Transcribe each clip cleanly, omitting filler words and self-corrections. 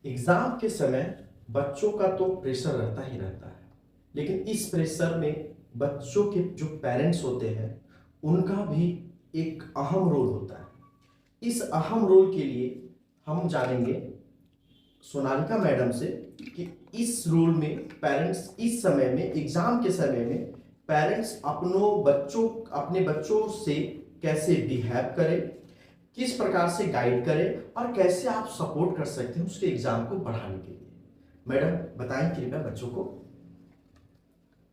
Exam के समय बच्चों का तो प्रेशर रहता ही रहता है, लेकिन इस प्रेशर में बच्चों के जो पेरेंट्स होते हैं उनका भी एक अहम रोल होता है। इस अहम रोल के लिए हम जानेंगे सोनालिका मैडम से कि इस रोल में पेरेंट्स इस समय में एग्जाम के समय में पेरेंट्स अपने बच्चों से कैसे बिहेव करें, किस प्रकार से गाइड करें और कैसे आप सपोर्ट कर सकते हैं उसके एग्जाम को बढ़ाने के लिए। मैडम बताएं कृपया बच्चों को।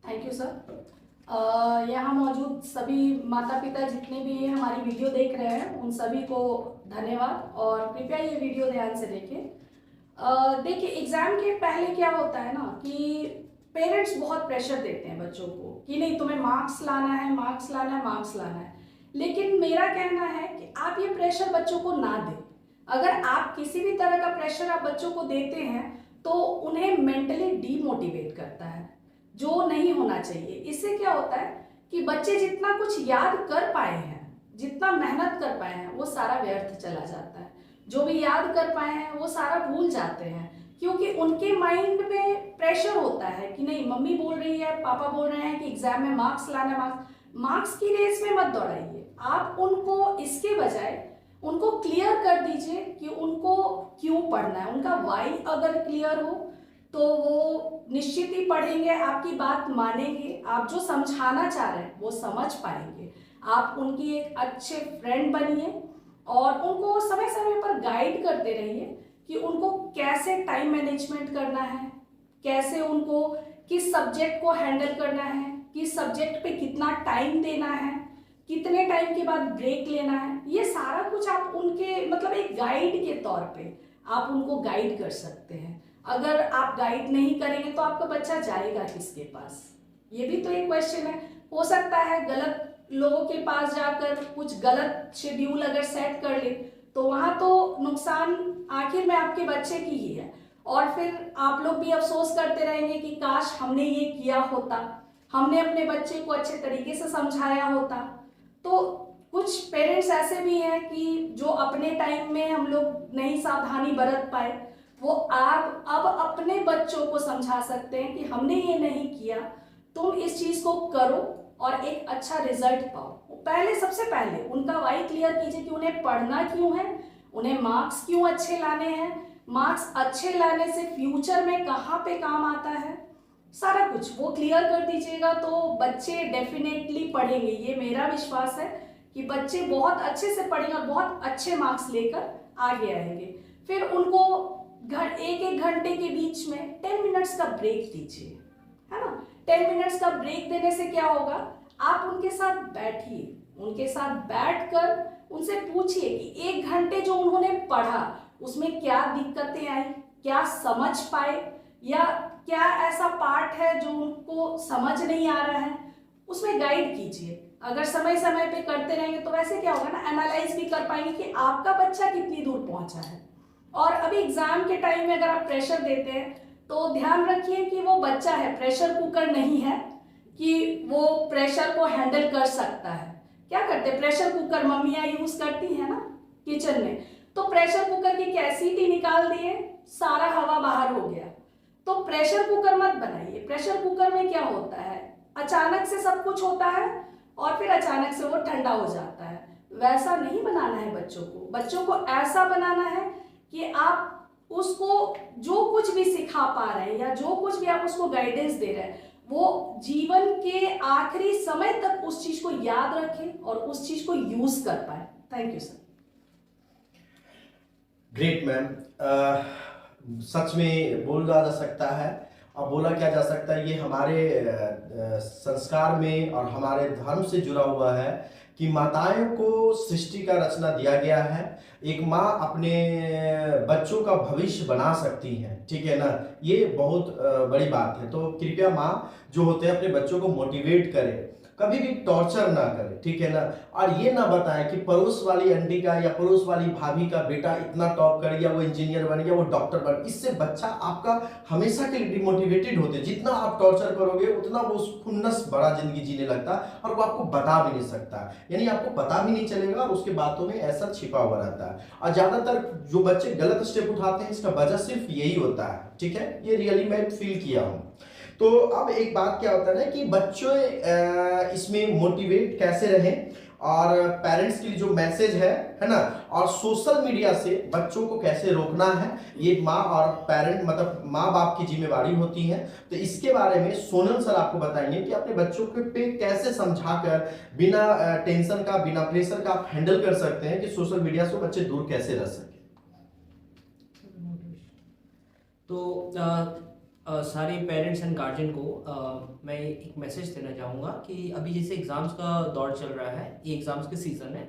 Thank you sir. यहाँ मौजूद सभी माता पिता जितने भी हमारी वीडियो देख रहे हैं उन सभी को धन्यवाद और कृपया ये वीडियो ध्यान से देखें। देखिए, एग्ज़ाम के पहले क्या होता है ना कि पेरेंट्स बहुत प्रेशर देते हैं बच्चों को कि नहीं तुम्हें मार्क्स लाना है, मार्क्स लाना है, मार्क्स लाना है। लेकिन मेरा कहना है कि आप ये प्रेशर बच्चों को ना दें। अगर आप किसी भी तरह का प्रेशर आप बच्चों को देते हैं तो उन्हें मेंटली डीमोटिवेट करता है, जो नहीं होना चाहिए। इससे क्या होता है कि बच्चे जितना कुछ याद कर पाए हैं, जितना मेहनत कर पाए हैं, वो सारा व्यर्थ चला जाता है। जो भी याद कर पाए हैं वो सारा भूल जाते हैं, क्योंकि उनके माइंड में प्रेशर होता है कि नहीं मम्मी बोल रही है, पापा बोल रहे हैं कि एग्जाम में मार्क्स लाना है। मार्क्स की रेस में मत दौड़ाइए। आप उनको इसके बजाय उनको क्लियर कर दीजिए कि उनको क्यों पढ़ना है। उनका वाई अगर क्लियर हो तो वो निश्चित ही पढ़ेंगे, आपकी बात मानेंगे, आप जो समझाना चाह रहे हैं वो समझ पाएंगे। आप उनकी एक अच्छे फ्रेंड बनिए और उनको समय समय पर गाइड करते रहिए कि उनको कैसे टाइम मैनेजमेंट करना है, कैसे उनको किस सब्जेक्ट को हैंडल करना है, किस सब्जेक्ट पे कितना टाइम देना है, कितने टाइम के बाद ब्रेक लेना है। ये सारा कुछ आप उनके मतलब एक गाइड के तौर पे आप उनको गाइड कर सकते हैं। अगर आप गाइड नहीं करेंगे तो आपका बच्चा जाएगा किसके पास, ये भी तो एक क्वेश्चन है। हो सकता है गलत लोगों के पास जाकर कुछ गलत शेड्यूल अगर सेट कर ले तो वहां तो नुकसान आखिर में आपके बच्चे की ही है। और फिर आप लोग भी अफसोस करते रहेंगे कि काश हमने ये किया होता, हमने अपने बच्चे को अच्छे तरीके से समझाया होता। तो कुछ पेरेंट्स ऐसे भी हैं कि जो अपने टाइम में हम लोग नहीं सावधानी बरत पाए, वो आप अब अपने बच्चों को समझा सकते हैं कि हमने ये नहीं किया, तुम इस चीज को करो और एक अच्छा रिजल्ट पाओ। पहले सबसे पहले उनका वाई क्लियर कीजिए कि उन्हें पढ़ना क्यों है, उन्हें मार्क्स क्यों अच्छे लाने हैं, मार्क्स अच्छे लाने से फ्यूचर में कहाँ पे काम आता है, सारा कुछ वो क्लियर कर दीजिएगा तो बच्चे डेफिनेटली पढ़ेंगे। ये मेरा विश्वास है कि बच्चे बहुत अच्छे से पढ़ेंगे और बहुत अच्छे मार्क्स लेकर आगे आएंगे। फिर उनको एक एक घंटे के बीच में 10 मिनट्स का ब्रेक दीजिए, है ना। 10 मिनट्स का ब्रेक देने से क्या होगा, आप उनके साथ बैठिए, उनके साथ बैठकर उनसे पूछिए कि 1 घंटे जो उन्होंने पढ़ा उसमें क्या दिक्कतें आई, क्या समझ पाए, या क्या ऐसा पार्ट है जो उनको समझ नहीं आ रहा है, उसमें गाइड कीजिए। अगर समय समय पे करते रहेंगे तो वैसे क्या होगा ना, एनालाइज भी कर पाएंगे कि आपका बच्चा कितनी दूर पहुंचा है। और अभी एग्जाम के टाइम में अगर आप प्रेशर देते हैं तो ध्यान रखिए कि वो बच्चा है, प्रेशर कुकर नहीं है कि वो प्रेशर को हैंडल कर सकता है। क्या करते हैं, प्रेशर कुकर मम्मियाँ यूज करती हैं ना किचन में, तो प्रेशर कुकर की कैपेसिटी निकाल दिए, सारा हवा बाहर हो गया। तो प्रेशर कुकर मत बनाइए। प्रेशर कुकर में क्या होता है, अचानक से सब कुछ होता है और फिर अचानक से वो ठंडा हो जाता है। वैसा नहीं बनाना है बच्चों को। बच्चों को ऐसा बनाना है कि आप उसको जो कुछ भी सिखा पा रहे हैं या जो कुछ भी आप उसको गाइडेंस दे रहे हैं वो जीवन के आखिरी समय तक उस चीज को याद रखें और उस चीज को यूज कर पाए। Thank you sir. Great ma'am. सच में बोला जा सकता है और बोला क्या जा सकता है, ये हमारे संस्कार में और हमारे धर्म से जुड़ा हुआ है कि माताओं को सृष्टि का रचना दिया गया है। एक माँ अपने बच्चों का भविष्य बना सकती है, ठीक है ना। ये बहुत बड़ी बात है। तो कृपया माँ जो होते हैं अपने बच्चों को मोटिवेट करें। कभी भी टॉर्चर ना करें, ठीक है ना। और ये ना बताएं कि पड़ोस वाली आंटी का या पड़ोस वाली भाभी का बेटा इतना टॉप कर गया, वो इंजीनियर बन गया, वो डॉक्टर बन, इससे बच्चा आपका हमेशा के लिए डिमोटिवेटेड होते। जितना आप टॉर्चर करोगे उतना वो खुन्नस बड़ा जिंदगी जीने लगता है और वो आपको बता भी नहीं सकता, यानी आपको पता भी नहीं चलेगा और उसके बातों में ऐसा छिपा हुआ रहता है। और ज्यादातर जो बच्चे गलत स्टेप उठाते हैं इसका वजह सिर्फ यही होता है, ठीक है, ये रियली मैं फील किया हूं। तो अब एक बात क्या होता है ना कि बच्चों इसमें मोटिवेट कैसे रहें, और पेरेंट्स के लिए जो मैसेज है ना, और सोशल मीडिया से बच्चों को कैसे रोकना है, ये माँ और पेरेंट मतलब माँ बाप की जिम्मेवारी होती है। तो इसके बारे में सोनल सर आपको बताएंगे कि अपने बच्चों के पे कैसे समझाकर बिना टेंशन का, बिना प्रेशर का आप हैंडल कर सकते हैं कि सोशल मीडिया से बच्चे दूर कैसे रह सके। तो सारे पेरेंट्स एंड गार्जियन को मैं एक मैसेज देना चाहूँगा कि अभी जैसे एग्ज़ाम्स का दौर चल रहा है, ये एग्ज़ाम्स के सीज़न है,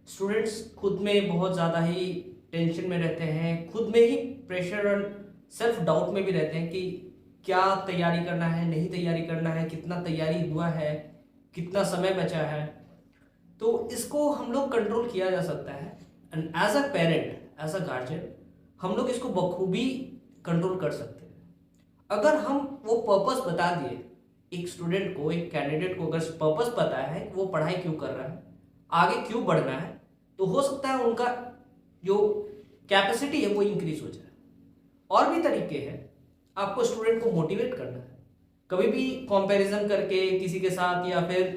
स्टूडेंट्स खुद में बहुत ज़्यादा ही टेंशन में रहते हैं, खुद में ही प्रेशर और सेल्फ डाउट में भी रहते हैं कि क्या तैयारी करना है, नहीं तैयारी करना है, कितना तैयारी हुआ है, कितना समय बचा है। तो इसको हम लोग कंट्रोल किया जा सकता है and as a parent, as a guardian हम लोग इसको बखूबी कंट्रोल कर सकते हैं। अगर हम वो पर्पस बता दिए एक स्टूडेंट को, एक कैंडिडेट को अगर पर्पस पता है कि वो पढ़ाई क्यों कर रहा है, आगे क्यों बढ़ना है, तो हो सकता है उनका जो कैपेसिटी है वो इंक्रीज हो जाए। और भी तरीके हैं आपको स्टूडेंट को मोटिवेट करना है, कभी भी कंपैरिजन करके किसी के साथ या फिर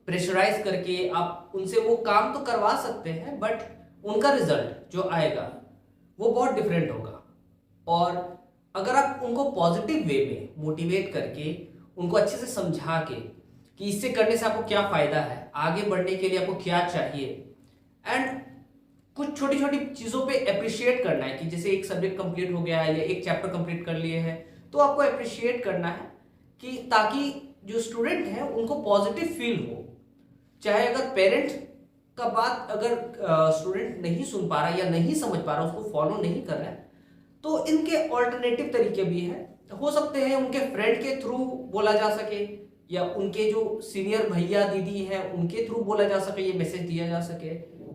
प्रेशराइज करके आप उनसे वो काम तो करवा सकते हैं, बट उनका रिजल्ट जो आएगा वो बहुत डिफरेंट होगा। और अगर आप उनको पॉजिटिव वे में मोटिवेट करके, उनको अच्छे से समझा के कि इससे करने से आपको क्या फ़ायदा है, आगे बढ़ने के लिए आपको क्या चाहिए, एंड कुछ छोटी छोटी चीज़ों पे अप्रिशिएट करना है कि जैसे एक सब्जेक्ट कंप्लीट हो गया है या एक चैप्टर कंप्लीट कर लिए हैं, तो आपको अप्रिशिएट करना है कि ताकि जो स्टूडेंट हैं उनको पॉजिटिव फील हो। चाहे अगर पेरेंट का बात अगर स्टूडेंट नहीं सुन पा रहा या नहीं समझ पा रहा, उसको फॉलो नहीं कर रहा है, तो इनके ऑल्टरनेटिव तरीके भी हैं। हो सकते हैं उनके फ्रेंड के थ्रू बोला जा सके, या उनके जो सीनियर भैया दीदी हैं उनके थ्रू बोला जा सके, ये मैसेज दिया जा सके,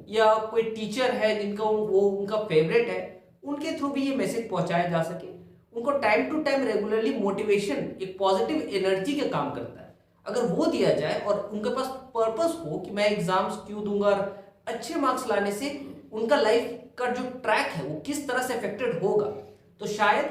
या कोई टीचर है जिनका वो उनका फेवरेट है उनके थ्रू भी ये मैसेज पहुंचाया जा सके। उनको time to time regularly motivation, एक पॉजिटिव एनर्जी का काम करता है, अगर वो दिया जाए और उनके पास पर्पस हो कि मैं एग्जाम्स क्यों दूंगा और अच्छे मार्क्स लाने से उनका लाइफ का जो ट्रैक है वो किस तरह से अफेक्टेड होगा, तो शायद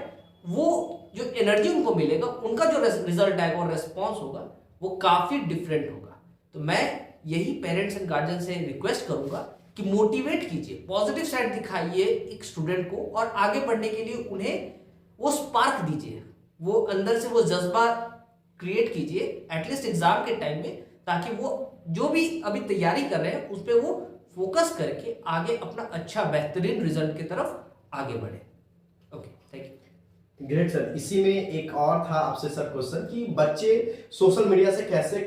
वो जो एनर्जी उनको मिलेगा, उनका जो रिजल्ट आएगा और रेस्पॉन्स होगा वो काफ़ी डिफरेंट होगा। तो मैं यही पेरेंट्स एंड गार्जियन से रिक्वेस्ट करूंगा कि मोटिवेट कीजिए, पॉजिटिव साइड दिखाइए एक स्टूडेंट को, और आगे बढ़ने के लिए उन्हें वो स्पार्क दीजिए, वो अंदर से वो जज्बा क्रिएट कीजिए एटलीस्ट एग्जाम के टाइम में, ताकि वो जो भी अभी तैयारी कर रहे हैं उस पर वो फोकस करके आगे अपना अच्छा बेहतरीन रिजल्ट की तरफ आगे बढ़े। Okay, thank you. Great sir. इसी में एक और था आपसे सर क्वेश्चन कि बच्चे सोशल मीडिया से कैसे,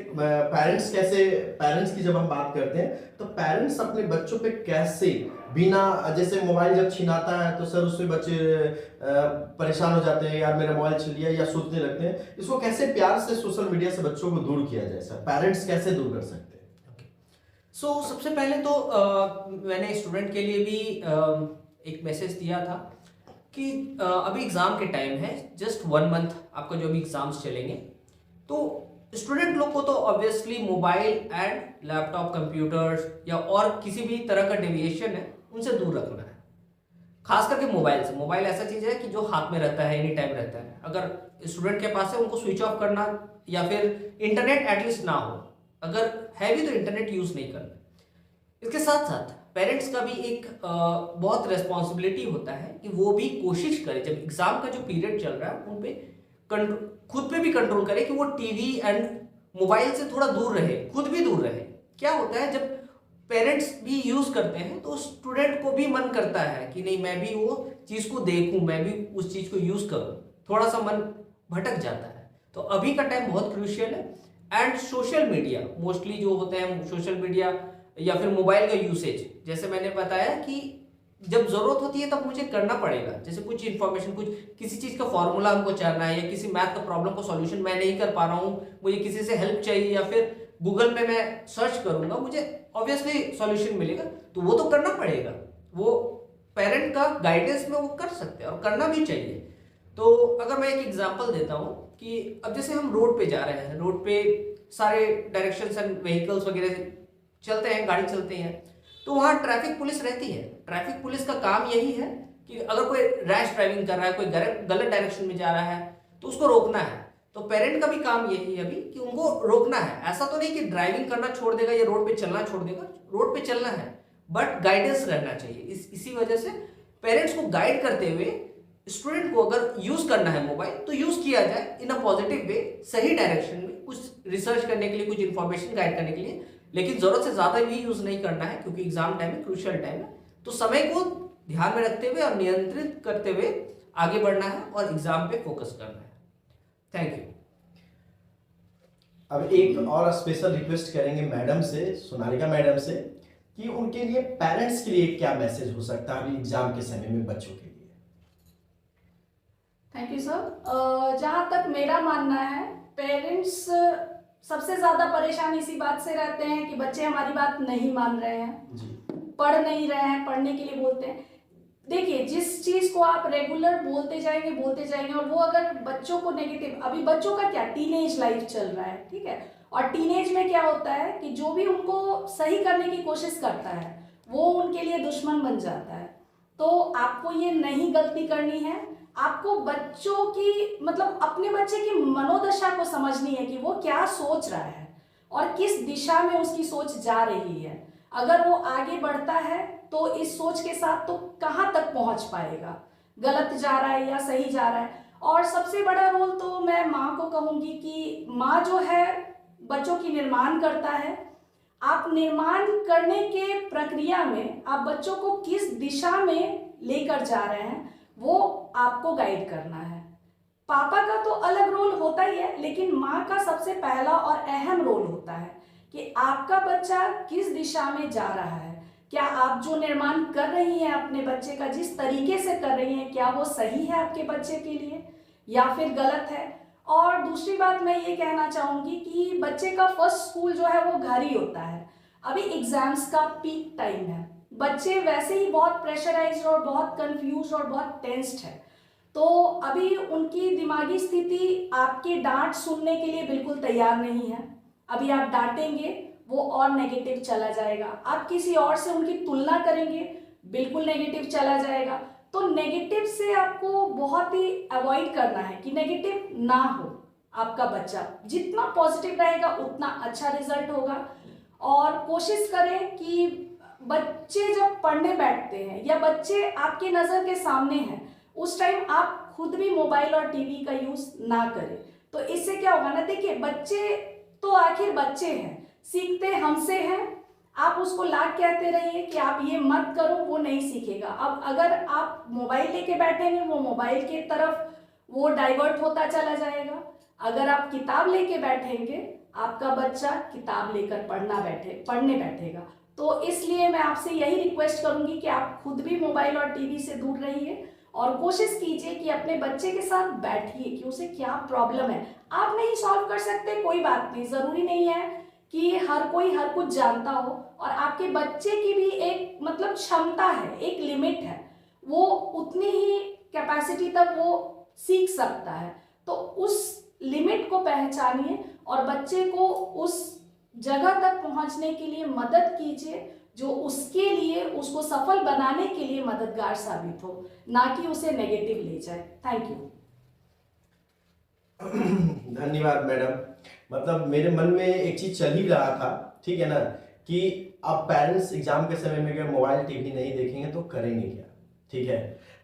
पेरेंट्स की जब हम बात करते हैं तो पेरेंट्स अपने बच्चों पे कैसे बिना, जैसे मोबाइल जब छिनाता है तो सर उससे बच्चे परेशान हो जाते हैं, यार मेरा मोबाइल छिन लिया, या सोचने लगते हैं, इसको कैसे प्यार से सोशल मीडिया से बच्चों को दूर किया जाए सर, पेरेंट्स कैसे दूर कर सकते हैं? सो सबसे पहले तो मैंने स्टूडेंट के लिए भी एक मैसेज दिया था कि अभी एग्ज़ाम के टाइम है, जस्ट 1 मंथ आपका जो अभी एग्ज़ाम्स चलेंगे, तो स्टूडेंट लोग को तो obviously mobile and laptop, computers या और किसी भी तरह का डेविएशन है उनसे दूर रखना है, खास करके मोबाइल से। मोबाइल ऐसा चीज़ है कि जो हाथ में रहता है, एनी टाइम रहता है। अगर स्टूडेंट के पास है उनको स्विच ऑफ करना, या फिर इंटरनेट एटलीस्ट ना हो, अगर है भी तो इंटरनेट यूज़ नहीं करना। इसके साथ साथ पेरेंट्स का भी एक बहुत रेस्पॉन्सिबिलिटी होता है कि वो भी कोशिश करे जब एग्जाम का जो पीरियड चल रहा है उन पे खुद पे भी कंट्रोल करे कि वो टीवी एंड मोबाइल से थोड़ा दूर रहे, खुद भी दूर रहे। क्या होता है जब पेरेंट्स भी यूज़ करते हैं तो स्टूडेंट को भी मन करता है कि नहीं मैं भी वो चीज़ को देखूं, मैं भी उस चीज़ को यूज़ करूं, थोड़ा सा मन भटक जाता है। तो अभी का टाइम बहुत क्रूशियल है। एंड सोशल मीडिया मोस्टली जो होते हैं, सोशल मीडिया या फिर मोबाइल का यूसेज, जैसे मैंने बताया कि जब जरूरत होती है तब मुझे करना पड़ेगा, जैसे कुछ इन्फॉर्मेशन, कुछ किसी चीज़ का फॉर्मूला हमको जानना है, या किसी मैथ का प्रॉब्लम को सॉल्यूशन मैं नहीं कर पा रहा हूँ, मुझे किसी से हेल्प चाहिए, या फिर गूगल पे मैं सर्च करूंगा, मुझे ऑब्वियसली सॉल्यूशन मिलेगा। तो वो तो करना पड़ेगा, वो पेरेंट का गाइडेंस में वो कर सकते हैं और करना भी चाहिए। तो अगर मैं एक एग्जांपल देता हूँ कि अब जैसे हम रोड पे जा रहे हैं, रोड पे सारे डायरेक्शंस एंड व्हीकल्स वगैरह चलते हैं, गाड़ी चलते हैं, तो वहाँ ट्रैफिक पुलिस रहती है। ट्रैफिक पुलिस का काम यही है कि अगर कोई रैश ड्राइविंग कर रहा है, कोई गलत डायरेक्शन में जा रहा है, तो उसको रोकना है। तो पेरेंट का भी काम यही है अभी कि उनको रोकना है। ऐसा तो नहीं कि ड्राइविंग करना छोड़ देगा या रोड पे चलना छोड़ देगा, रोड पे चलना है, बट गाइडेंस रहना चाहिए। इसी वजह से पेरेंट्स को गाइड करते हुए स्टूडेंट को अगर यूज करना है मोबाइल तो यूज किया जाए इन अ पॉजिटिव वे, सही डायरेक्शन में, कुछ रिसर्च करने के लिए, कुछ इंफॉर्मेशन गाइड करने के लिए। लेकिन जरूरत से ज्यादा भी यूज नहीं करना है, क्योंकि एग्जाम टाइम है, क्रूशियल टाइम है। तो समय को ध्यान में रखते हुए और नियंत्रित करते हुए आगे बढ़ना है और एग्जाम पे फोकस करना है। Thank you. अब एक और स्पेशल रिक्वेस्ट करेंगे मैडम से, सोनालिका मैडम से, कि उनके लिए, पेरेंट्स के लिए क्या मैसेज हो सकता है अभी एग्जाम के समय में बच्चों के लिए। Thank you sir. जहाँ तक मेरा मानना है, पेरेंट्स सबसे ज़्यादा परेशान इसी बात से रहते हैं कि बच्चे हमारी बात नहीं मान रहे हैं जी। पढ़ नहीं रहे हैं, पढ़ने के लिए बोलते हैं। देखिए, जिस चीज़ को आप रेगुलर बोलते जाएंगे और वो अगर बच्चों को नेगेटिव, अभी बच्चों का क्या टीनेज लाइफ चल रहा है, ठीक है, और टीनेज में क्या होता है कि जो भी उनको सही करने की कोशिश करता है वो उनके लिए दुश्मन बन जाता है। तो आपको ये नहीं गलती करनी है। आपको बच्चों की, मतलब अपने बच्चे की मनोदशा को समझनी है कि वो क्या सोच रहा है और किस दिशा में उसकी सोच जा रही है। अगर वो आगे बढ़ता है तो इस सोच के साथ तो कहाँ तक पहुंच पाएगा, गलत जा रहा है या सही जा रहा है। और सबसे बड़ा रोल तो मैं माँ को कहूँगी कि माँ जो है बच्चों की निर्माण करता है। आप निर्माण करने के प्रक्रिया में आप बच्चों को किस दिशा में लेकर जा रहे हैं वो आपको गाइड करना है। पापा का तो अलग रोल होता ही है, लेकिन माँ का सबसे पहला और अहम रोल होता है कि आपका बच्चा किस दिशा में जा रहा है। क्या आप जो निर्माण कर रही हैं अपने बच्चे का, जिस तरीके से कर रही हैं, क्या वो सही है आपके बच्चे के लिए या फिर गलत है। और दूसरी बात मैं ये कहना चाहूँगी कि बच्चे का फर्स्ट स्कूल जो है वो घर ही होता है। अभी एग्जाम्स का पीक टाइम है, बच्चे वैसे ही बहुत प्रेशराइज्ड और बहुत कंफ्यूज और बहुत टेंस्ड है। तो अभी उनकी दिमागी स्थिति आपके डांट सुनने के लिए बिल्कुल तैयार नहीं है। अभी आप डांटेंगे वो और नेगेटिव चला जाएगा, आप किसी और से उनकी तुलना करेंगे बिल्कुल नेगेटिव चला जाएगा। तो नेगेटिव से आपको बहुत ही अवॉइड करना है कि नेगेटिव ना हो आपका बच्चा। जितना पॉजिटिव रहेगा उतना अच्छा रिजल्ट होगा। और कोशिश करें कि बच्चे जब पढ़ने बैठते हैं या बच्चे आपके नज़र के सामने हैं उस टाइम आप खुद भी मोबाइल और टीवी का यूज़ ना करें। तो इससे क्या होगा ना, देखिए बच्चे तो आखिर बच्चे हैं, सीखते हमसे हैं। आप उसको लाख कहते रहिए कि आप ये मत करो, वो नहीं सीखेगा। अब अगर आप मोबाइल लेके बैठेंगे वो मोबाइल की तरफ वो डाइवर्ट होता चला जाएगा। अगर आप किताब लेके बैठेंगे आपका बच्चा किताब लेकर पढ़ने बैठेगा। तो इसलिए मैं आपसे यही रिक्वेस्ट करूंगी कि आप खुद भी मोबाइल और टीवी से दूर रहिए और कोशिश कीजिए कि अपने बच्चे के साथ बैठिए कि उसे क्या प्रॉब्लम है। आप नहीं सॉल्व कर सकते, कोई बात नहीं, ज़रूरी नहीं है कि हर कोई हर कुछ जानता हो। और आपके बच्चे की भी एक मतलब क्षमता है, एक लिमिट है, वो उतनी ही कैपेसिटी तक वो सीख सकता है। तो उस लिमिट को पहचानिए और बच्चे को उस जगह तक पहुंचने के लिए मदद कीजिए जो उसके लिए, उसको सफल बनाने के लिए मददगार साबित हो, ना कि उसे नेगेटिव ले जाए। Thank you. धन्यवाद मैडम। मतलब मेरे मन में एक चीज चल ही रहा था, ठीक है ना, कि अब पेरेंट्स एग्जाम के समय में अगर मोबाइल टीवी नहीं देखेंगे तो करेंगे क्या, ठीक है।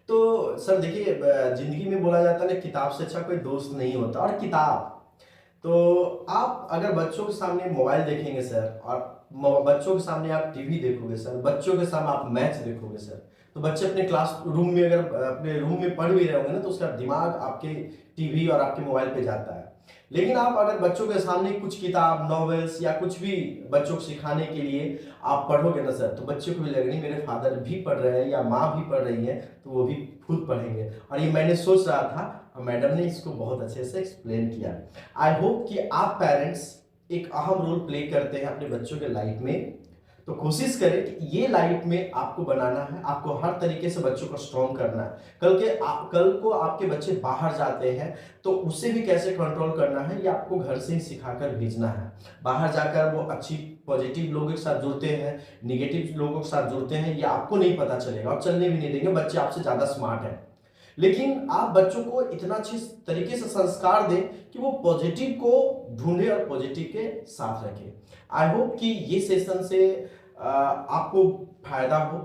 तो सर देखिए, जिंदगी में बोला जाता है ना, किताब से अच्छा कोई दोस्त नहीं होता। और किताब तो आप अगर बच्चों के सामने मोबाइल देखेंगे सर, और बच्चों के सामने आप टीवी देखोगे सर, बच्चों के सामने आप मैच देखोगे सर, तो बच्चे अपने क्लास रूम में, अगर अपने रूम में पढ़ भी रहे होंगे ना, तो उसका दिमाग आपके टीवी और आपके मोबाइल पे जाता है। लेकिन आप अगर बच्चों के सामने कुछ किताब, नॉवेल्स या कुछ भी बच्चों को सिखाने के लिए आप पढ़ोगे ना सर, तो बच्चे को भी लगेगा मेरे फादर भी पढ़ रहे हैं या माँ भी पढ़ रही है, तो वो भी खुद पढ़ेंगे। और ये मैंने सोच रहा था, मैडम ने इसको बहुत अच्छे से एक्सप्लेन किया। आई होप कि आप पेरेंट्स एक अहम रोल प्ले करते हैं अपने बच्चों के लाइफ में। तो कोशिश करें कि ये लाइफ में आपको बनाना है, आपको हर तरीके से बच्चों को स्ट्रॉन्ग करना है। कल को आपके बच्चे बाहर जाते हैं तो उसे भी कैसे कंट्रोल करना है ये आपको घर से ही सिखाकर भेजना है। बाहर जाकर वो अच्छी पॉजिटिव लोगों के साथ जुड़ते हैं, निगेटिव लोगों के साथ जुड़ते हैं, ये आपको नहीं पता चलेगा और चलने भी नहीं देंगे। बच्चे आपसे ज़्यादा स्मार्ट हैं, लेकिन आप बच्चों को इतना अच्छी तरीके से संस्कार दें कि वो पॉजिटिव को ढूंढे और पॉजिटिव के साथ रखें। आई होप कि ये सेशन से आपको फायदा हो,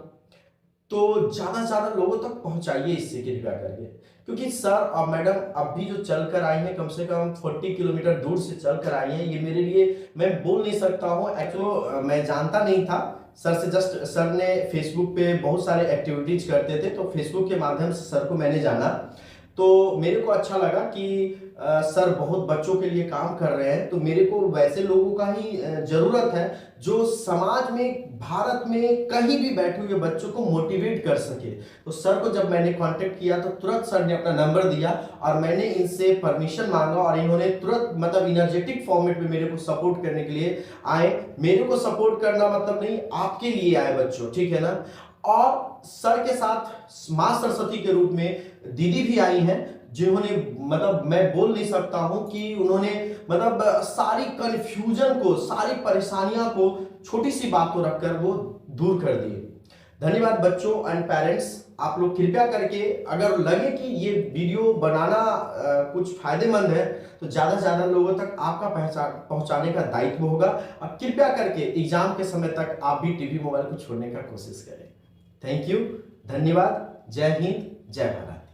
तो ज़्यादा से ज़्यादा लोगों तक पहुंचाइए इससे कृपया करके, क्योंकि सर और मैडम अब भी जो चल कर आई हैं, कम से कम 40 किलोमीटर दूर से चल कर आई हैं। ये मेरे लिए, मैं बोल नहीं सकता हूँ, एक्चुअली मैं जानता नहीं था सर से। जस्ट सर ने फेसबुक पे बहुत सारे एक्टिविटीज करते थे, तो फेसबुक के माध्यम से सर को मैंने जाना, तो मेरे को अच्छा लगा कि सर बहुत बच्चों के लिए काम कर रहे हैं। तो मेरे को वैसे लोगों का ही जरूरत है जो समाज में, भारत में कहीं भी बैठे हुए बच्चों को मोटिवेट कर सके। तो सर को जब मैंने कांटेक्ट किया तो तुरंत सर ने अपना नंबर दिया और मैंने इनसे परमिशन मांगा और इन्होंने तुरंत मतलब इनर्जेटिक फॉर्मेट में मेरे को सपोर्ट करने के लिए आए। मेरे को सपोर्ट करना मतलब नहीं, आपके लिए आए बच्चों, ठीक है ना। और सर के साथ मां सरस्वती के रूप में दीदी भी आई हैं, जिन्होंने मतलब मैं बोल नहीं सकता हूं कि उन्होंने मतलब सारी कंफ्यूजन को, सारी परेशानियां को छोटी सी बात को रखकर वो दूर कर दिए। धन्यवाद बच्चों एंड पेरेंट्स। आप लोग कृपया करके, अगर लगे कि ये वीडियो बनाना कुछ फायदेमंद है तो ज़्यादा से ज़्यादा लोगों तक आपका पहुंचाने का दायित्व होगा। और कृपया करके एग्जाम के समय तक आप भी टीवी मोबाइल को छोड़ने का कोशिश करें। थैंक यू, धन्यवाद, जय हिंद, जय भारत,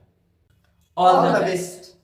ऑल द बेस्ट।